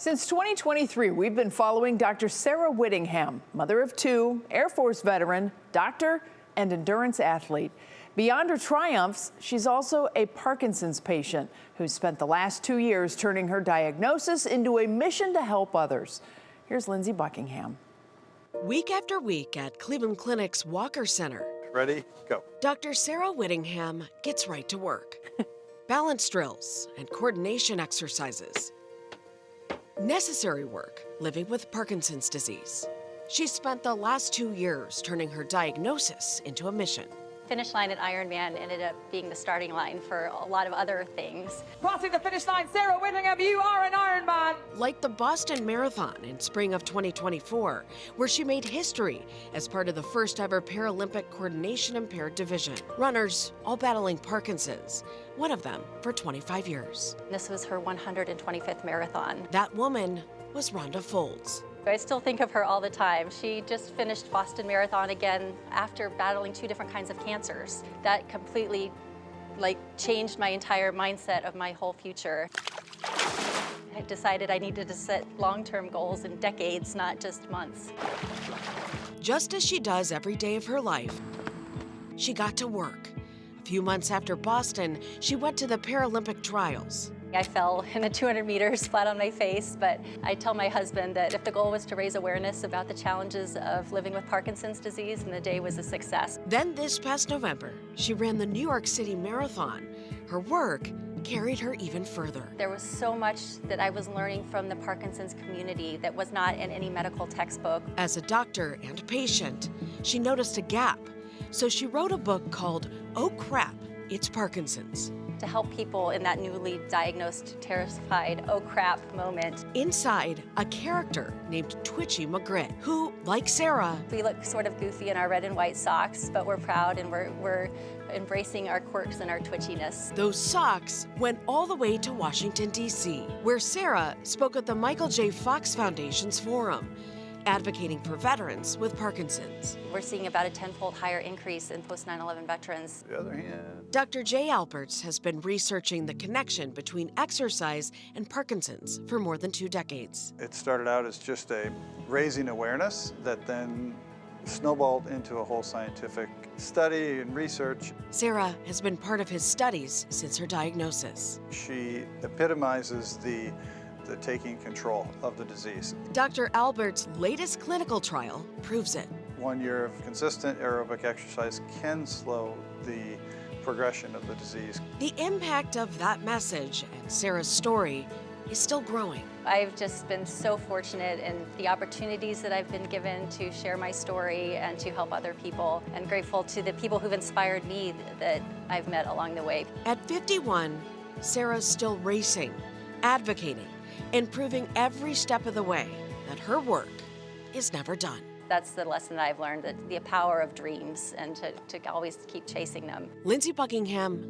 Since 2023, we've been following Dr. Sara Whittingham, mother of two, Air Force veteran, doctor, and endurance athlete. Beyond her triumphs, she's also a Parkinson's patient who's spent the last 2 years turning her diagnosis into a mission to help others. Here's Lindsay Buckingham. Week after week at Cleveland Clinic's Walker Center. Ready, go. Dr. Sara Whittingham gets right to work. Balance drills and coordination exercises. Necessary work living with Parkinson's disease. She spent the last 2 years turning her diagnosis into a mission. Finish line at Ironman ended up being the starting line for a lot of other things. Crossing the finish line, Sara Whittingham, you are an Ironman. Like the Boston Marathon in spring of 2024, where she made history as part of the first ever Paralympic coordination impaired division. Runners all battling Parkinson's, one of them for 25 years. This was her 125th marathon. That woman was Rhonda Folds. I still think of her all the time. She just finished Boston Marathon again after battling 2 different kinds of cancers. That completely changed my entire mindset of my whole future. I decided I needed to set long-term goals in decades, not just months. Just as she does every day of her life, she got to work. A few months after Boston, she went to the Paralympic trials. I fell in the 200 meters flat on my face, but I tell my husband that if the goal was to raise awareness about the challenges of living with Parkinson's disease, then the day was a success. Then this past November, she ran the New York City Marathon. Her work carried her even further. There was so much that I was learning from the Parkinson's community that was not in any medical textbook. As a doctor and patient, she noticed a gap. So she wrote a book called Oh Crap, It's Parkinson's. To help people in that newly diagnosed, terrified, oh crap moment. Inside, a character named Twitchy McGrit, who, like Sara, We look sort of goofy in our red and white socks, but we're proud and we're embracing our quirks and our twitchiness. those socks went all the way to Washington, D.C., where Sara spoke at the Michael J. Fox Foundation's forum, advocating for veterans with Parkinson's. We're seeing about a 10-fold higher increase in post-9/11 veterans. The other hand. Dr. Jay Alberts has been researching the connection between exercise and Parkinson's for more than 2 decades. It started out as just a raising awareness that then snowballed into a whole scientific study and research. Sara has been part of his studies since her diagnosis. She epitomizes the taking control of the disease. Dr. Alberts' latest clinical trial proves it. 1 year of consistent aerobic exercise can slow the progression of the disease. The impact of that message and Sara's story is still growing. I've just been so fortunate in the opportunities that I've been given to share my story and to help other people, and grateful to the people who've inspired me that I've met along the way. At 51, Sara's still racing, advocating, and proving every step of the way that her work is never done. That's the lesson that I've learned, that the power of dreams and to always keep chasing them. Lindsay Buckingham,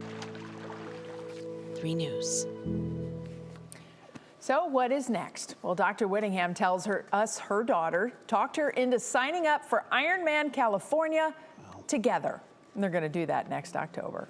3 News. So what is next? Well, Dr. Whittingham tells us her daughter talked her into signing up for Ironman California together. And they're going to do that next October.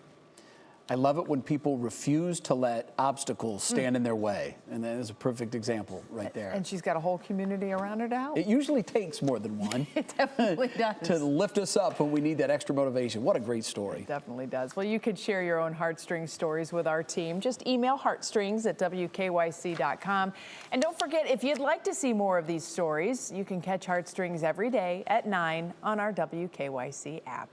I love it when people refuse to let obstacles stand in their way. And that is a perfect example right there. And she's got a whole community around her to help. It usually takes more than one. It definitely does. To lift us up when we need that extra motivation. What a great story. It definitely does. Well, you could share your own heartstrings stories with our team. Just email heartstrings@wkyc.com. And don't forget, if you'd like to see more of these stories, you can catch Heartstrings every day at 9 on our WKYC app.